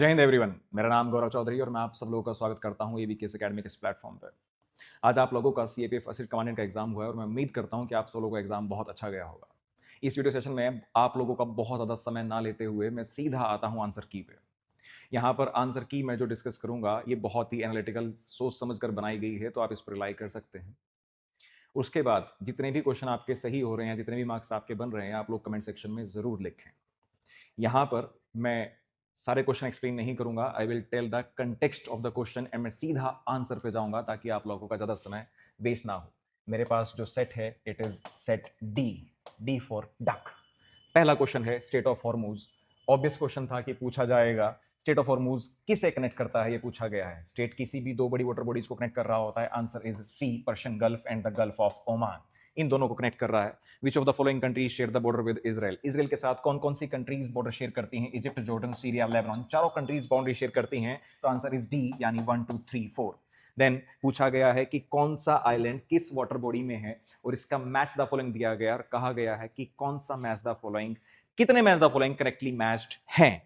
जय हिंद एवरीवन। मेरा नाम गौरव चौधरी और मैं आप सब लोगों का स्वागत करता हूं एबीकेएस एकेडमी के इस प्लेटफॉर्म पर। आज आप लोगों का सीएपीएफ असिस्टेंट कमांडेंट का एग्जाम हुआ है और मैं उम्मीद करता हूं कि आप सब लोगों का एग्जाम बहुत अच्छा गया होगा। इस वीडियो सेशन में आप लोगों का बहुत ज़्यादा समय ना लेते हुए मैं सीधा आता हूं आंसर की पे। यहाँ पर आंसर की मैं जो डिस्कस करूंगा ये बहुत ही एनालिटिकल सोच समझ कर बनाई गई है, तो आप इस पर रिलाई कर सकते हैं। उसके बाद जितने भी क्वेश्चन आपके सही हो रहे हैं, जितने भी मार्क्स आपके बन रहे हैं, आप लोग कमेंट सेक्शन में ज़रूर लिखें। यहाँ पर मैं सारे क्वेश्चन एक्सप्लेन नहीं करूंगा। I will tell the context of the question and मैं सीधा आंसर पे जाऊंगा ताकि आप लोगों का ज्यादा समय वेस्ट ना हो। मेरे पास जो सेट है it is set D, D for duck. पहला क्वेश्चन है state of Hormuz. Obvious question था कि पूछा जाएगा स्टेट ऑफ हॉर्मूज किसे कनेक्ट करता है, ये पूछा गया है। स्टेट किसी भी दो बड़ी वाटर बॉडीज को कनेक्ट कर रहा होता है। Answer is C, Persian Gulf and the Gulf of Oman. इन दोनों को कनेक्ट कर रहा है। Which of the following countries share the border with Israel. Israel के साथ कौन कौन सी कंट्रीज बॉर्डर शेयर करती हैं? इजिप्ट, जॉर्डन, सीरिया, लेबनान, चारों कंट्रीज बाउंड्री शेयर करती हैं। तो आंसर इज डी, यानी 1 2 3 4। देन पूछा गया है कि कौन सा आइलैंड किस वाटर बॉडी में है और इसका मैच द फॉलोइंग दिया गया और कहा गया है कि कौन सा मैच द फॉलोइंग, कितने match the following correctly matched हैं।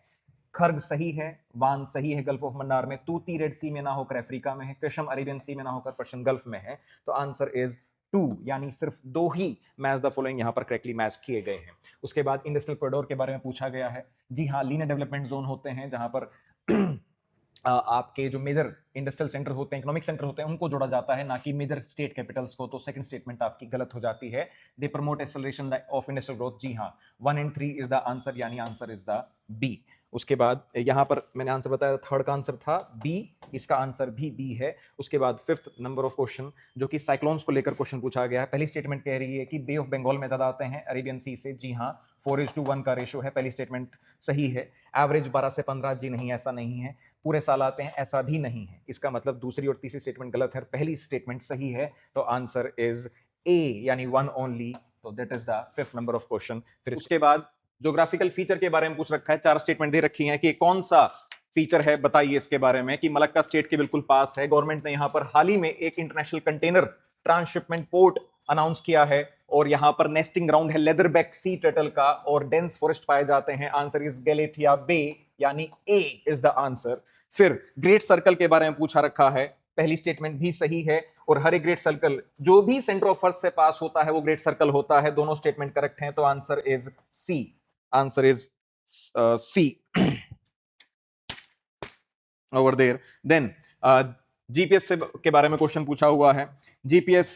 खर्ग सही है, वान सही है गल्फ ऑफ मन्नार में, तूती रेड सी में ना होकर अफ्रीका में है, कृष्ण अरेबियन सी में ना होकर पर्शियन गल्फ में है। तो आंसर इज 2, यानी सिर्फ 2 ही मैच द फॉलोइंग यहां पर करेक्टली मैच किए गए हैं। उसके बाद इंडस्ट्रियल कॉरिडोर के बारे में पूछा गया है। जी हाँ, लीनियर डेवलपमेंट जोन होते हैं जहां पर आपके जो मेजर इंडस्ट्रियल सेंटर होते हैं, इकोनॉमिक सेंटर होते हैं, उनको जोड़ा जाता है, ना कि मेजर स्टेट कैपिटल्स को। तो सेकंड स्टेटमेंट आपकी गलत हो जाती है। They promote acceleration of industrial growth. जी हाँ, 1 and 3 इज द आंसर, यानी आंसर इज द बी। उसके बाद यहां पर मैंने आंसर बताया, थर्ड का आंसर था बी, इसका आंसर भी बी है। उसके बाद फिफ्थ नंबर ऑफ क्वेश्चन जो कि साइक्लोन्स को लेकर क्वेश्चन पूछा गया है। पहली स्टेटमेंट कह रही है कि बे ऑफ बंगाल में ज्यादा आते हैं अरेबियन सी से। जी हाँ, 4:1 का रेशो है। पहली स्टेटमेंट सही है। एवरेज 12 से 15, जी नहीं, ऐसा नहीं है। पूरे साल आते हैं, ऐसा भी नहीं है। इसका मतलब दूसरी और तीसरी स्टेटमेंट गलत है, पहली स्टेटमेंट सही है। तो आंसर इज ए, यानी 1 ओनली। तो that is the fifth number of question. फिर उसके बाद ज्योग्राफिकल फीचर के बारे में पूछ रखा है। 4 स्टेटमेंट दे रखी हैं कि कौन सा फीचर है, बताइए इसके बारे में। कि मलक्का स्टेट के बिल्कुल पास है। गवर्नमेंट ने यहां पर हाल ही में एक international container transshipment port announce किया है और यहां पर नेस्टिंग ग्राउंड है लेदरबैक सी टर्टल का और डेंस फॉरेस्ट पाए जाते हैं। आंसर इज गैलेथिया बे, यानी ए इज द आंसर। फिर ग्रेट सर्कल के बारे में पूछा रखा है। पहली स्टेटमेंट भी सही है और हर एक ग्रेट सर्कल जो भी सेंटर ऑफ अर्थ से पास होता है वो ग्रेट सर्कल होता है। दोनों स्टेटमेंट करेक्ट हैं। तो answer is C, answer is C over there. Then GPS से के बारे में क्वेश्चन पूछा हुआ है। जीपीएस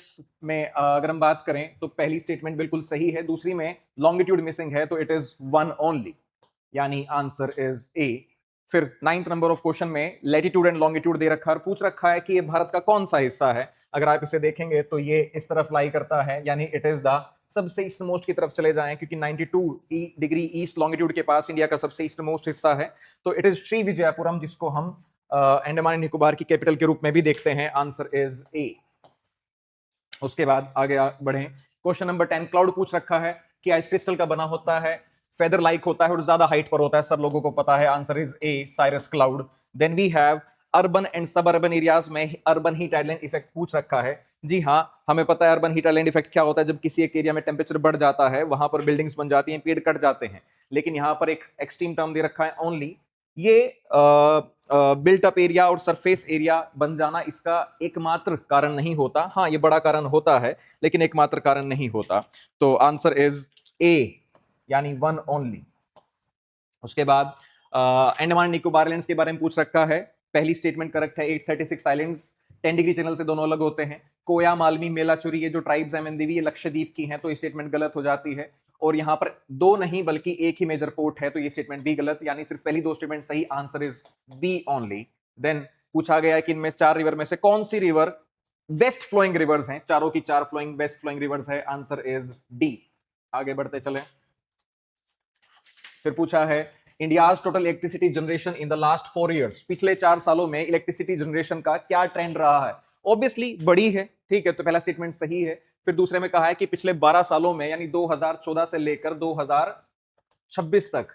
में अगर हम बात करें तो पहली स्टेटमेंट बिल्कुल सही है, दूसरी में लॉन्गिट्यूड मिसिंग है, तो इट इज 1 ओनली, यानी आंसर इज ए। फिर 9th नंबर ऑफ क्वेश्चन में लैटिट्यूड एंड लॉन्गिट्यूड दे रखा है और पूछ रखा है कि ये भारत का कौन सा हिस्सा है। अगर आप इसे देखेंगे तो ये इस तरफ लाई करता है, यानी इट इज द सबसे ईस्ट मोस्ट की तरफ चले जाएं, क्योंकि 92 डिग्री ईस्ट लॉन्गिट्यूड के पास इंडिया का सबसे ईस्ट मोस्ट हिस्सा है। तो इट इज श्री विजयपुरम, जिसको हम अंडमान निकोबार की कैपिटल के रूप में भी देखते हैं। Answer is A. उसके बाद आगे बढ़े। क्वेश्चन नंबर 10 क्लाउड पूछ रखा है कि आइस क्रिस्टल का बना होता है, फेदर लाइक होता है और ज्यादा हाइट पर होता है, सब लोगों को पता है। Answer is A, cirrus cloud. Then we have urban and suburban areas में अर्बन हीट आइलैंड इफेक्ट पूछ रखा है। जी हाँ, हमें पता है अर्बन हीट आइलैंड इफेक्ट क्या होता है। जब किसी एक एरिया में टेम्परेचर बढ़ जाता है, वहां पर बिल्डिंग्स बन जाती हैं, पेड़ कट जाते हैं। लेकिन यहां पर एक एक्सट्रीम टर्म दे रखा है ओनली। ये बिल्ट अप एरिया और सरफेस एरिया बन जाना इसका एकमात्र कारण नहीं होता। हाँ, ये बड़ा कारण होता है लेकिन एकमात्र कारण नहीं होता। तो आंसर इज ए, यानी 1 ओनली। उसके बाद अंडमान निकोबार आइलैंड्स के बारे में पूछ रखा है। पहली स्टेटमेंट करेक्ट है। 836 आइलैंड्स 10 डिग्री चैनल से दोनों अलग होते हैं। कोया, मालवी, मेलाचुरी, ये जो ट्राइब्स हैं मेंदिवी, ये लक्षद्वीप की हैं, तो ये स्टेटमेंट गलत हो जाती है। और यहां पर 2 नहीं बल्कि एक ही मेजर पोर्ट है, तो ये स्टेटमेंट भी गलत, यानी सिर्फ पहली 2 स्टेटमेंट सही। Answer is B only. Then पूछा गया है कि इनमें 4 रिवर में से कौन सी रिवर वेस्ट फ्लोइंग रिवर्स हैं। चारों की 4 फ्लोइंग वेस्ट फ्लोइंग रिवर्स है। Answer is D. आगे बढ़ते चले। फिर पूछा है India's total electricity generation in the last 4 years. पिछले 4 सालों में इलेक्ट्रिसिटी जनरेशन का क्या ट्रेंड रहा है। ऑब्वियसली बढ़ी है, ठीक है, तो पहला स्टेटमेंट सही है। फिर दूसरे में कहा है कि पिछले 12 सालों में, यानी 2014 से लेकर 2026 तक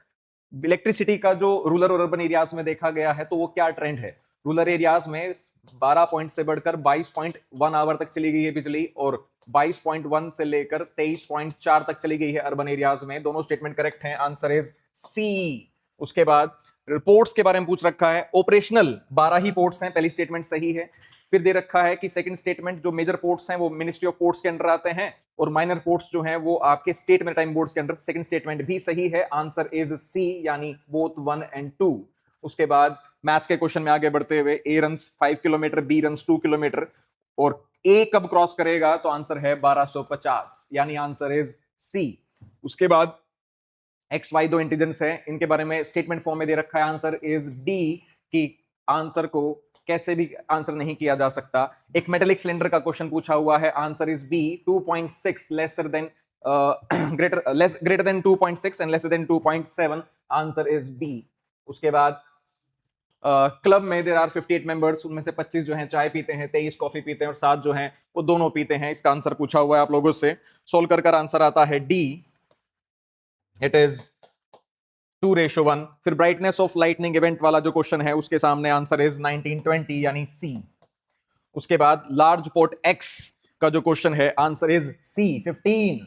इलेक्ट्रिसिटी का जो रूरल और अर्बन एरियाज में देखा गया है, तो वो क्या ट्रेंड है। रूरल एरियाज में 12 पॉइंट से बढ़कर 22.1 आवर तक चली गई है बिजली और 22.1 से लेकर 23.4 तक चली गई है अर्बन एरियाज में। दोनों स्टेटमेंट करेक्ट हैं। Answer is C. उसके बाद पोर्ट्स के बारे में पूछ रखा है, ऑपरेशनल 12 ही पोर्ट्स हैं, पहली स्टेटमेंट सही है। फिर दे रखा है कि सेकंड स्टेटमेंट जो मेजर पोर्ट्स हैं वो मिनिस्ट्री ऑफ पोर्ट्स के अंडर आते हैं और माइनर पोर्ट्स जो हैं वो आपके स्टेट मैरीटाइम बोर्ड्स के अंडर। सेकंड स्टेटमेंट भी सही है, आंसर इज सी, यानी बोथ 1 एंड 2। उसके बाद मैथ्स के क्वेश्चन में आगे बढ़ते हुए, A runs 5 kilometre, B runs 2 kilometre, और ए कब क्रॉस करेगा, तो आंसर है 1250, यानी आंसर इज सी। उसके बाद एक्स वाई दो इंटीजर्स है, इनके बारे में स्टेटमेंट फॉर्म में दे रखा है, आंसर इज डी, कि आंसर को कैसे भी आंसर नहीं किया जा सकता। एक मेटेलिक सिलेंडर का क्वेश्चन पूछा हुआ है, answer is B, 2.6 lesser than greater than 2.6 and lesser than 2.7, answer is B. उसके बाद क्लब में देयर आर 58 मेंबर्स, उनमें से 25 जो हैं चाय पीते हैं, 23 कॉफी पीते हैं और 7 जो हैं वो दोनों पीते हैं। इसका आंसर पूछा हुआ है आप लोगों से, सोल्व कर आंसर आता है डी, इट इज 2:1। फिर ब्राइटनेस ऑफ लाइटनिंग इवेंट वाला जो क्वेश्चन है उसके सामने आंसर इज 1920, यानी सी। उसके बाद लार्ज पोर्ट एक्स का जो क्वेश्चन है, आंसर इज सी, 15।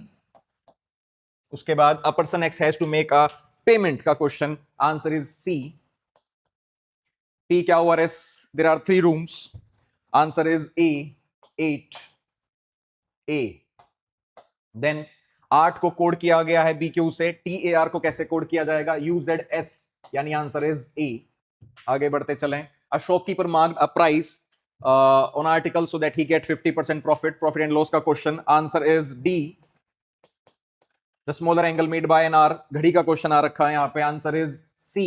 उसके बाद a person X has to make a payment का question, answer is C. P, Q, R, S, there are 3 rooms, answer is A, 8, A। Then 8 को कोड किया गया है BQ से, TAR को कैसे कोड किया जाएगा, UZS, यानी आंसर इज A। आगे बढ़ते चलें, a shopkeeper marked a price on article so that he get 50% profit and loss का question, answer is D। The smaller angle made by an hour, घड़ी का क्वेश्चन आ रखा है यहां पे, answer is C,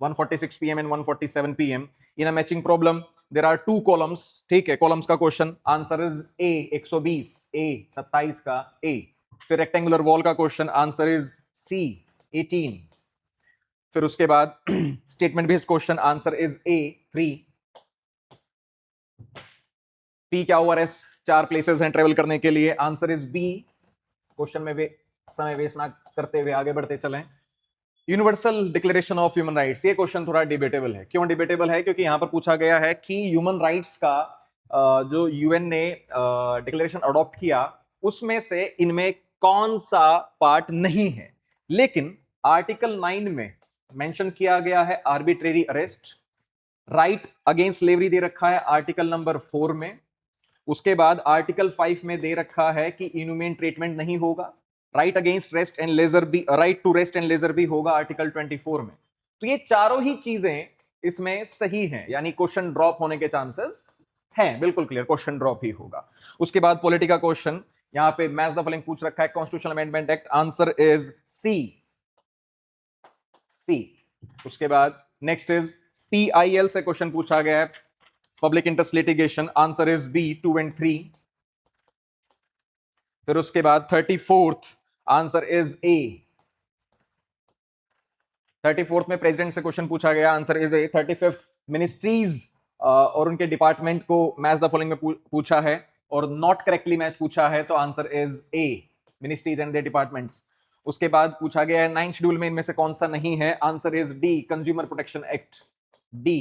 1:46 PM and 1:47 PM। In a matching problem there are 2 columns, ठीक है, columns का question, answer is A, 120, A 27 का A। फिर रेक्टेंगुलर वॉल का क्वेश्चन, आंसर इज C, 18। फिर उसके बाद statement based question, answer is A, 3। P, Q, R, S 4 places हैं ट्रेवल करने के लिए, आंसर इज B। क्वेश्चन में समय वेस्ट ना करते हुए आगे बढ़ते चलें। Universal declaration of human rights, ये क्वेश्चन थोड़ा डिबेटेबल है। क्यों डिबेटेबल है, क्योंकि यहां पर पूछा गया है कि ह्यूमन राइट्स का जो यूएन ने डिक्लेरेशन अडॉप्ट किया उसमें से इनमें कौन सा पार्ट नहीं है। लेकिन आर्टिकल 9 में मेंशन किया गया है arbitrary arrest, right against slavery दे रखा है आर्टिकल नंबर 4 में। उसके बाद आर्टिकल 5 में दे रखा है कि इनह्यूमन ट्रीटमेंट नहीं होगा, right against rest and leisure भी, right to rest and leisure भी होगा आर्टिकल 24 में। तो ये चारों ही चीजें इसमें सही हैं, यानी क्वेश्चन ड्रॉप होने के चांसेस हैं, बिल्कुल क्लियर, क्वेश्चन ड्रॉप ही होगा। उसके बाद पॉलिटी का क्वेश्चन, यहां पे मैच द फॉलोइंग पूछ रखा है, constitutional amendment act, answer is C, C. उसके बाद नेक्स्ट इज PIL से क्वेश्चन पूछा गया है, public interest litigation, answer is B, 2 and 3। फिर उसके बाद 34th, answer is A। 34th में प्रेसिडेंट से क्वेश्चन पूछा गया, answer is A। 35th ministries और उनके डिपार्टमेंट को मैच द फॉलोइंग में पूछा है और नॉट करेक्टली मैच पूछा है, तो answer is A, ministries and their departments. उसके बाद पूछा गया है 9th शेड्यूल में इनमें से कौन सा नहीं है, answer is D, consumer protection act, D।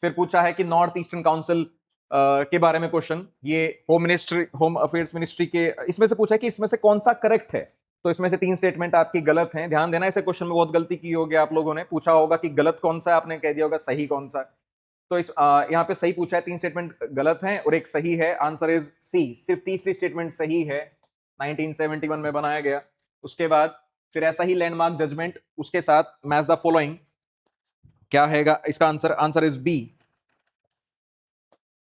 फिर पूछा है कि नॉर्थ ईस्टर्न काउंसिल के बारे में क्वेश्चन, ये होम अफेयर्स मिनिस्ट्री के, इसमें से पूछा है कि इसमें से कौन सा करेक्ट है, तो इसमें से 3 स्टेटमेंट आपकी गलत हैं। ध्यान देना, ऐसे क्वेश्चन में बहुत गलती की होगी आप लोगों ने, पूछा होगा कि गलत कौन सा है, आपने कह दिया होगा सही कौन सा है। तो इस यहाँ पे सही पूछा है, 3 स्टेटमेंट गलत हैं और एक सही है, आंसर इज सी। सिर्फ तीसरी स्टेटमेंट सही है, 1971 में बनाया गया। उसके बाद फिर ऐसा ही लैंडमार्क जजमेंट, उसके साथ मैच द फॉलोइंग, क्या हैगा इसका answer, answer is B,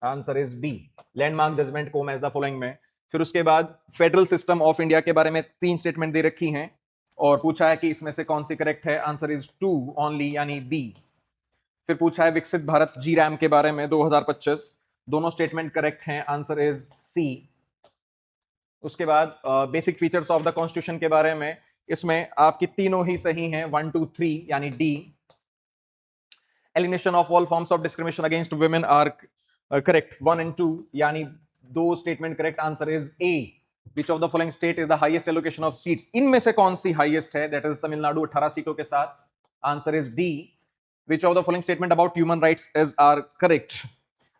answer is B, landmark judgement को मैच द फॉलोइंग में। फिर उसके बाद फेडरल सिस्टम ऑफ इंडिया के बारे में 3 स्टेटमेंट दे रखी हैं और पूछा है कि इसमें से कौन सी करेक्ट है, आंसर इज 2 ओनली, यानी बी। फिर पूछा है विकसित भारत GRAM के बारे में 2025, दोनों स्टेटमेंट करेक्ट हैं, आंसर इज सी। उसके बाद basic features of the constitution के बारे में, इसमें आपकी तीनों ही सही हैं, 1 2 3, यानी D. Elimination of all forms of discrimination against women are correct, 1 and 2, यानी 2 statement correct, answer is A. Which of the following state is the highest allocation of seats, इनमें से कौन सी हाईएस्ट है, दैट इज तमिलनाडु 18 सीटों के साथ, answer is D. Which of the following statement about human rights is are correct,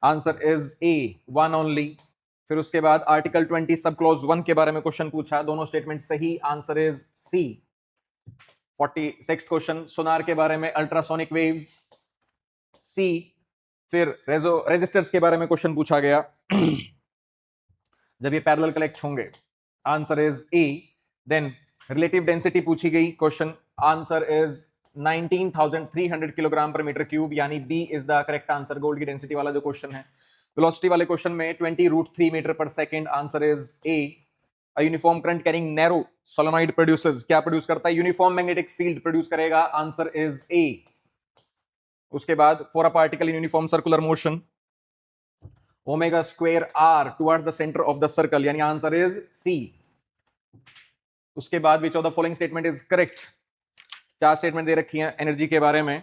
answer is A, 1 only. फिर उसके बाद आर्टिकल 20 सब क्लॉज 1 के बारे में क्वेश्चन पूछा, दोनों स्टेटमेंट सही, आंसर इज सी। 46 क्वेश्चन सोनार के बारे में, अल्ट्रासोनिक वेव्स, सी। फिर रेजिस्टर्स के बारे में क्वेश्चन पूछा गया जब ये पैरेलल कलेक्ट होंगे, answer is A. Then relative density पूछी गई question, answer is 19,300 kilogram per metre cube, यानी B is the correct answer, gold की डेंसिटी वाला जो क्वेश्चन है। वेलोसिटी वाले क्वेश्चन में 20√3 मीटर पर second, answer is A. A uniform current carrying narrow solenoid produces, क्या प्रोड्यूस करता है? यूनिफॉर्म मैग्नेटिक फील्ड प्रोड्यूस करेगा, आंसर इज ए। उसके बाद for a particle in uniform circular motion, omega square R towards the centre of the circle, यानी answer is C. उसके बाद which of the following statement is correct? 4 statement दे रखी है energy के बारे में।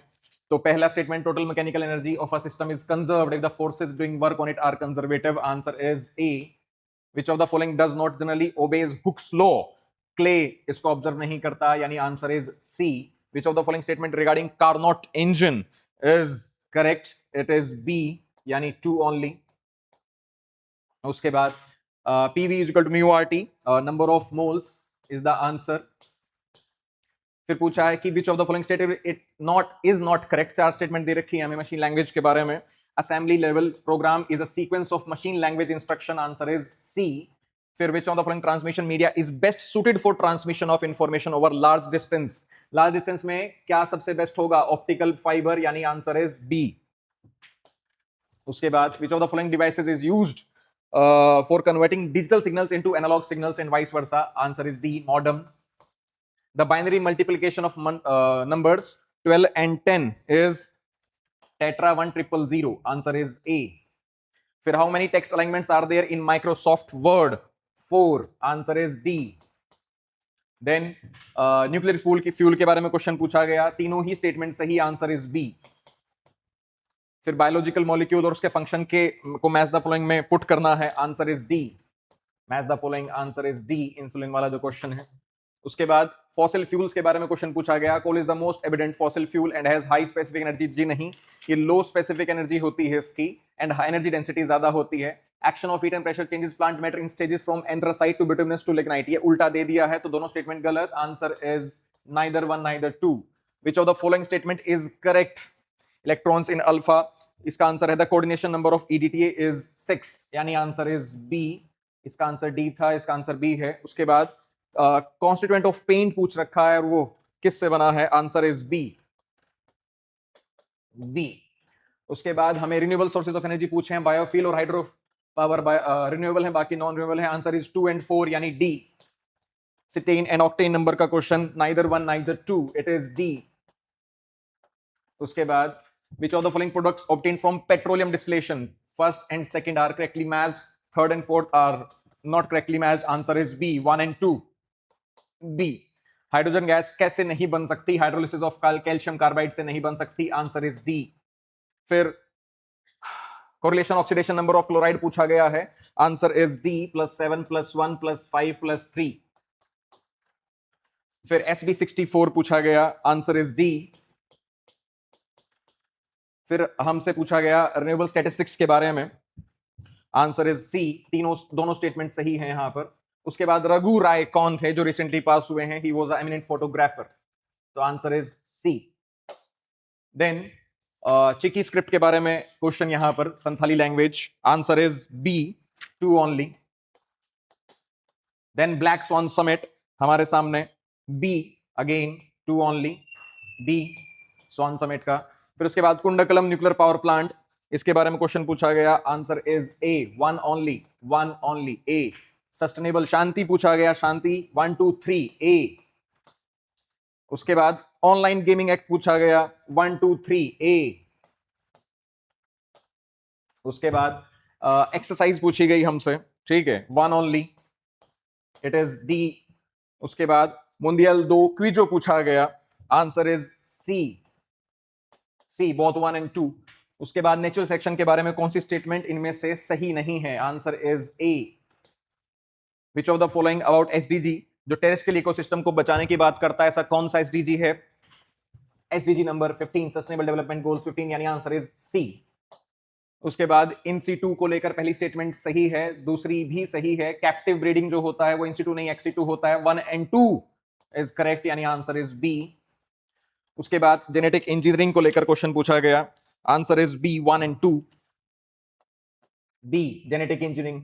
तो पहला statement, total mechanical energy of a system is conserved if the forces doing work on it are conservative, answer is A. Which of the following does not generally obeys Hooke's law? Clay इसको observe नहीं करता, यानी answer is C. Which of the following statement regarding Carnot engine is correct? It is B, यानी 2 only. उसके बाद PV is equal to mu RT, number of moles is the answer. फिर पूछा है कि which of the following statement is not correct? 4 statement दे रखी है हमें मशीन लैंग्वेज के बारे में। Assembly level program is a sequence of machine language instruction, answer is C. फिर which of the following transmission media is best suited for transmission of information over large distance? Large distance में क्या सबसे best होगा? Optical fibre, यानी answer is B. उसके बाद which of the following devices is used for converting digital signals into analog signals and vice versa? Answer is D, modem. The binary multiplication of numbers 12 and 10 is Tetra 1000, answer is A. फिर how many text alignments are there in Microsoft Word? 4, answer is D. Then nuclear fuel के बारे में question पूछा गया, तीनों ही statement सही, answer is B. फिर biological molecule और उसके फंक्शन के को मैच द फॉलोइंग में पुट करना है, answer is D. Match the following, answer is D, insulin वाला जो क्वेश्चन है। उसके बाद फॉसिल फ्यूल्स के बारे में क्वेश्चन पूछा गया, coal is the most evident fossil fuel and has high specific energy. जी नहीं, ये लो स्पेसिफिक एनर्जी होती है इसकी एंड एनर्जी डेंसिटी ज्यादा होती है। Action of heat and pressure changes plant matter in stages from anthracite to bituminous to lignite, ये उल्टा दे दिया है, तो दोनों स्टेटमेंट गलत, answer is neither one neither two. Which of the following statement is correct? Electrons in alpha, इसका answer है the coordination number of EDTA is 6, यानी आंसर इज बी। इसका आंसर डी था, इसका आंसर बी है। उसके बाद कॉन्स्टिट्यूएंट ऑफ पेंट पूछ रखा है और वो किससे बना है, आंसर इज बी, बी। उसके बाद हमें रिन्यूएबल सोर्सेज ऑफ एनर्जी पूछे हैं, बायोफ्यूल और हाइड्रो पावर रिन्यूएबल है, बाकी नॉन रिन्यूएबल है, आंसर इज 2 and 4, यानी D. Cetane and octane number का question, neither one neither two, it is D. उसके बाद which of the following products obtained from petroleum distillation, first and second are correctly matched, third and fourth are not correctly matched, answer is B, 1 and 2, B। Hydrogen gas कैसे नहीं बन सकती? Hydrolysis of calcium carbide से नहीं बन सकती, answer is D. फिर correlation oxidation number of chloride पूछा गया है, आंसर इज डी, +7 +1 +5 +3। फिर SB64 पूछा गया, आंसर इज डी। फिर हमसे पूछा गया रिन्यूएबल स्टैटिस्टिक्स के बारे में, आंसर इज सी। दोनों स्टेटमेंट सही हैं यहां पर। उसके बाद रघु राय कौन थे जो रिसेंटली पास हुए हैं? He was a eminent photographer, तो answer is C. Then Chiki script के बारे में क्वेश्चन यहां पर, Santhali language, answer is B, 2 only. Then black swan summit हमारे सामने, B again 2 only, B swan summit का। फिर उसके बाद कुंडकलम न्यूक्लियर पावर प्लांट, इसके बारे में क्वेश्चन पूछा गया, answer is A, 1 only, 1 only, A. Sustainable Shanti पूछा गया, शांति 1 2 3, ए। उसके बाद ऑनलाइन गेमिंग एक्ट पूछा गया, 1 2 3, ए। उसके बाद एक्सरसाइज पूछी गई हमसे, ठीक है, 1 ओनली, इट इज डी। उसके बाद मुंडियल 2 क्विजो पूछा गया, answer is C, C, both 1 and 2। उसके बाद नेचुरल सेक्शन के बारे में कौन सी स्टेटमेंट इनमें से सही नहीं है, answer is A. Which of the following about SDG, जो टेरेस्ट्रियल इकोसिस्टम को बचाने की बात करता है, ऐसा कौन सा एसडीजी है? SDG number 15, sustainable development goals 15, यानी आंसर इज सी। उसके बाद इन सीटू को लेकर पहली स्टेटमेंट सही है, दूसरी भी सही है। कैप्टिव ब्रीडिंग जो होता है वो इन सीटू नहीं एक्स सीटू होता है, 1 and 2 इज करेक्ट, यानी आंसर इज बी। उसके बाद जेनेटिक इंजीनियरिंग को लेकर क्वेश्चन पूछा गया, answer is B 1 and 2, B genetic engineering.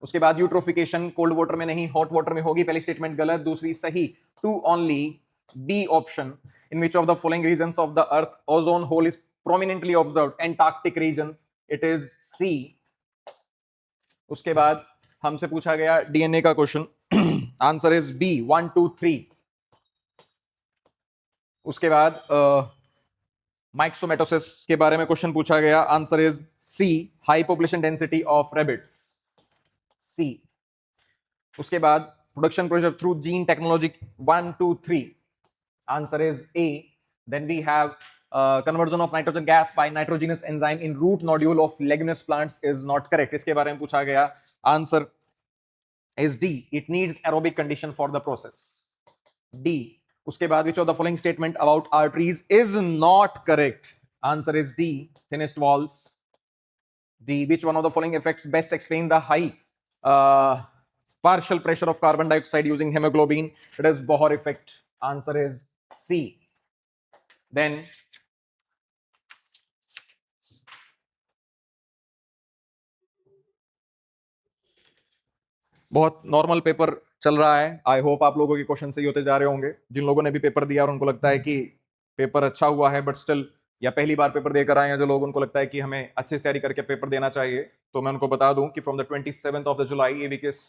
उसके बाद यूट्रोफिकेशन कोल्ड वाटर में नहीं हॉट वाटर में होगी, पहली स्टेटमेंट गलत, दूसरी सही, two only, B option. In which of the following regions of the earth ozone hole is prominently observed, Antarctic region, it is C. उसके बाद हमसे पूछा गया डीएनए का क्वेश्चन, आंसर इज बी 1 2 3। उसके बाद माइक्सोमेटोसिस के बारे में क्वेश्चन पूछा गया, answer is C, high population density of rabbits, C. उसके बाद production pressure through gene technology 1 2 3, answer is A. Then we have conversion of nitrogen gas by nitrogenous enzyme in root nodule of leguminous plants is not correct, इसके बारे में पूछा गया, answer is D, it needs aerobic condition for the process, D। उसके बाद which of the following statement about arteries is not correct, answer is D, thinnest walls, D। which one of the following effects best explain the high partial pressure of carbon dioxide using hemoglobin, it is Bohr effect, answer is C। then बहुत normal paper चल रहा है, I hope आप लोगों के question सही होते जा रहे होंगे। जिन लोगों ने भी पेपर दिया और उनको लगता है कि पेपर अच्छा हुआ है बट स्टिल, या पहली बार पेपर देकर आए हैं जो लोग, उनको लगता है कि हमें अच्छे से तैयारी करके पेपर देना चाहिए, तो मैं उनको बता दूं कि from the 27th of the July एबीकेस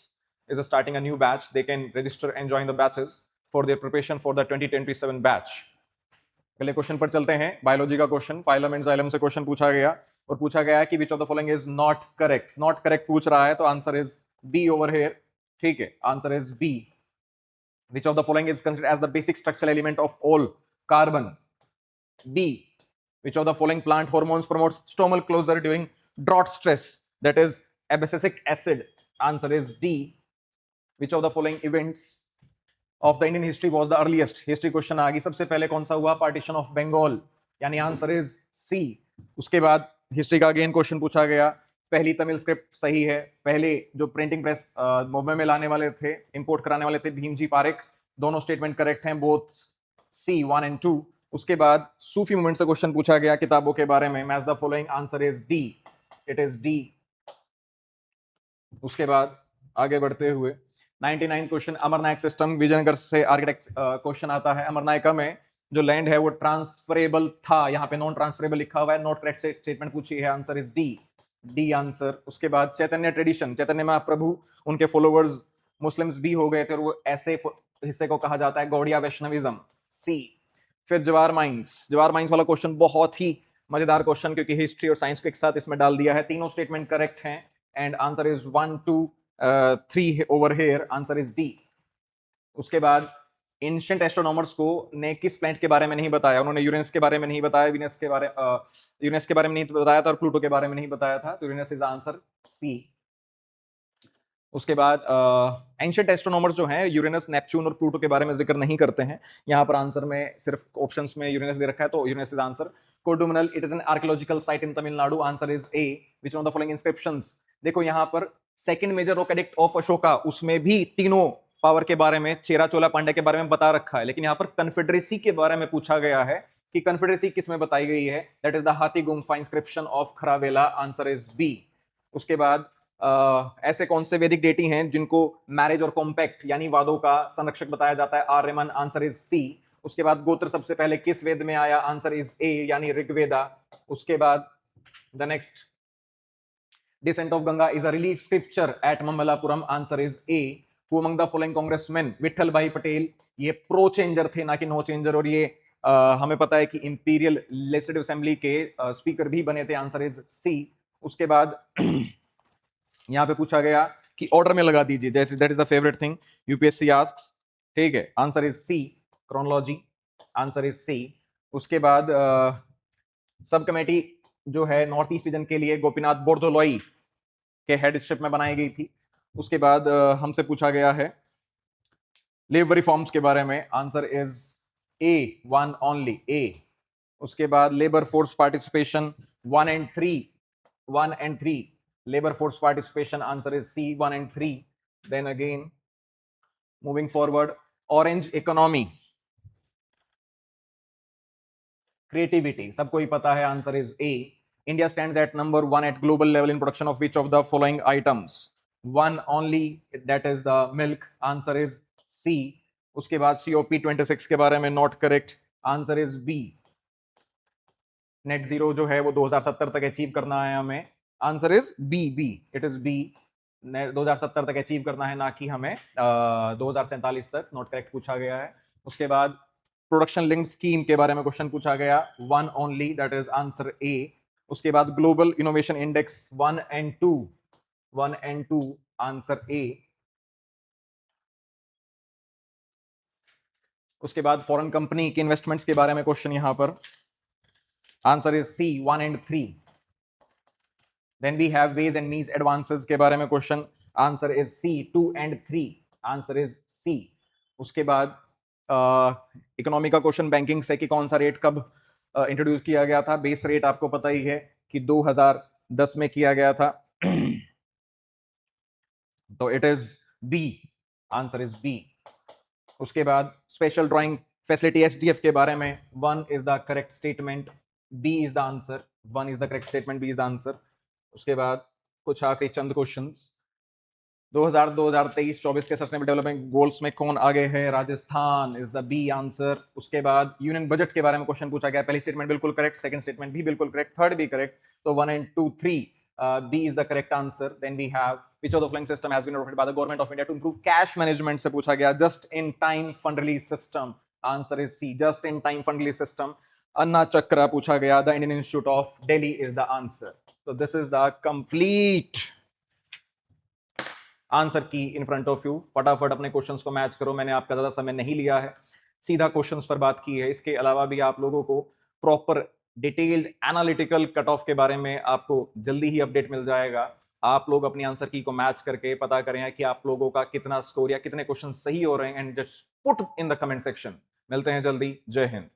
is starting a new batch, they can register and join the batches for their preparation for the 2027 batch। अगले क्वेश्चन पर चलते हैं, बायोलॉजी का क्वेश्चन, फाइलम एंड जाइलम से क्वेश्चन पूछा गया और पूछा गया है कि which of the following is not correct, not correct पूछ रहा है, तो answer is B over here, ठीक है, answer is B. Which of the following is considered as the basic structural element of all, carbon, B. Which of the following plant hormones promotes stomal closure during drought stress, that is abscisic acid, answer is D. Which of the following events of the Indian history was the earliest, history question आ गई, सबसे पहले कौन सा हुआ, partition of Bengal, यानी answer is C. उसके बाद हिस्ट्री का अगेन क्वेश्चन पूछा गया, पहली तमिल स्क्रिप्ट सही है, पहले जो प्रिंटिंग प्रेस मुंबई में लाने वाले थे, इंपोर्ट कराने वाले थे, भीमजी पारेख, दोनों स्टेटमेंट करेक्ट हैं, बोथ सी 1 एंड 2। उसके बाद सूफी मूवमेंट से क्वेश्चन पूछा गया किताबों के बारे में, match the following, answer is D, it is D. उसके बाद आगे बढ़ते हुए 99 क्वेश्चन, अमरनायक सिस्टम, विजयनगर से आर्किटेक्ट क्वेश्चन आता है। अमरनायका में जो लैंड है वो ट्रांसफरेबल था, यहाँ पे नॉन ट्रांसफरेबल लिखा हुआ है, नॉट करेक्ट स्टेटमेंट पूछी है, answer is D, D answer. उसके बाद चैतन्य ट्रेडिशन, चैतन्य महाप्रभु, उनके फॉलोवर्स मुस्लिम्स भी हो गए थे और वो ऐसे हिस्से को कहा जाता है गौड़िया वैष्णविज्म, सी। फिर जवाहर माइंस, जवाहर माइंस वाला क्वेश्चन बहुत ही मजेदार क्वेश्चन, क्योंकि हिस्ट्री और साइंस को एक साथ इसमें डाल दिया है, तीनों स्टेटमेंट करेक्ट हैं and answer is 1 2 3 over here, answer is D. उसके बाद एंशिएंट एस्ट्रोनॉमर्स को ने किस प्लैनेट के बारे में नहीं बताया, उन्होंने यूरेनस के बारे में नहीं बताया, वीनस के बारे में नहीं बताया था और प्लूटो के बारे में नहीं बताया था, तो यूरेनस इज आंसर सी। उसके बाद एंशिएंट एस्ट्रोनॉमर्स जो हैं यूरेनस, नेपच्यून और प्लूटो के बारे में जिक्र नहीं करते हैं, यहाँ पर आंसर में सिर्फ ऑप्शंस में यूरेनस दे रखा है, तो Uranus is answer. Kodumanal, it is an archaeological site in Tamil Nadu, answer is A. Which one of the following inscriptions, देखो यहाँ पर second major rock edict of Ashoka, उसमें भी तीनों पावर के बारे में, चेरा चोला पांड्या के बारे में बता रखा है, लेकिन यहाँ पर कन्फेडरेसी के बारे में पूछा गया है कि कन्फेडरेसी किस में बताई गई है, that is the Hathi Gumpha inscription of Kharavela, answer is B. उसके बाद ऐसे कौन से वैदिक डेटी हैं जिनको मैरिज और कॉम्पैक्ट यानी वादों का संरक्षक बताया जाता है, आर्यमन, आंसर इज सी। उसके बाद गोत्र सबसे पहले किस वेद में आया, आंसर इज ए यानी ऋग्वेदा। उसके बाद the next, descent of Ganga is a relief scripture at Mambalapuram, answer is A। who among the following congressmen, Vithal Bhai Patel, ये प्रो चेंजर थे ना कि नो चेंजर, और ये हमें पता है कि इंपीरियल लेजिस्लेटिव असेंबली के स्पीकर भी बने थे, आंसर इज सी। उसके बाद यहाँ पे पूछा गया कि ऑर्डर में लगा दीजिए, that is the favourite thing UPSC asks, ठीक है, answer is C, chronology, answer is C. उसके बाद सब कमेटी जो है नॉर्थ ईस्ट रीजन के लिए गोपीनाथ बोरदोलोई के हेडशिप में बनाई गई थी। उसके बाद हमसे पूछा गया है लेबर रिफॉर्म्स के बारे में, answer is A 1 only, A. उसके बाद labour force participation 1 and 3, labour force participation, answer is C 1 and 3। Then again moving forward, orange economy, creativity, सबको ही पता है, answer is A. India stands at number 1 at global level in production of which of the following items? One only, that is the milk, answer is C. उसके बाद COP26 के बारे में not correct, answer is B. Net zero जो है वो 2070 तक achieve करना है हमें, answer is B, B, it is B. 2070 तक अचीव करना है, ना कि हमें 2047 तक, नॉट करेक्ट पूछा गया है। उसके बाद प्रोडक्शन लिंक्ड स्कीम के बारे में क्वेश्चन पूछा गया, one only, that is answer A. उसके बाद global innovation index 1 and 2, 1 and 2, answer A. उसके बाद फॉरेन कंपनी के इन्वेस्टमेंट्स के बारे में क्वेश्चन यहां पर, answer is C, 1 and 3। Then we have ways and means advances के बारे में question, answer is C, 2 and 3, answer is C. उसके बाद इकोनॉमी का क्वेश्चन बैंकिंग से कि कौन सा रेट कब इंट्रोड्यूस किया गया था? बेस रेट आपको पता ही है कि 2010 में किया गया था। तो it is B, answer is B. उसके बाद स्पेशल ड्राइंग फैसिलिटी SDF के बारे में, 1 is the correct statement, B is the answer, 1 is the correct statement, B is the answer. उसके बाद कुछ आखिरी चंद क्वेश्चंस, 2023-24 के सस्टेनेबल डेवलपमेंट गोल्स में कौन आगे है? Rajasthan is the B answer. उसके बाद यूनियन बजट के बारे में क्वेश्चन पूछा गया, पहली स्टेटमेंट बिल्कुल करेक्ट, सेकंड स्टेटमेंट भी बिल्कुल करेक्ट, थर्ड भी करेक्ट, तो 1 and 2, 3, B is the correct answer. Then we have which of the following system has been adopted by the government of India to improve cash management से पूछा गया, just in time fund release system, answer is C, just in time fund release system। अन्ना चक्रा पूछा गया, the Indian Institute of Delhi is the answer। So this is the complete answer की in front of you. फटाफट अपने questions को match करो, मैंने आपका ज्यादा समय नहीं लिया है, सीधा क्वेश्चंस पर बात की है। इसके अलावा भी आप लोगों को proper detailed analytical cut off के बारे में आपको जल्दी ही अपडेट मिल जाएगा। आप लोग अपनी आंसर की को मैच करके पता करें कि आप लोगों का कितना स्कोर या कितने क्वेश्चन सही हो रहे हैं, and just put in the comment section. मिलते हैं जल्दी, जय हिंद।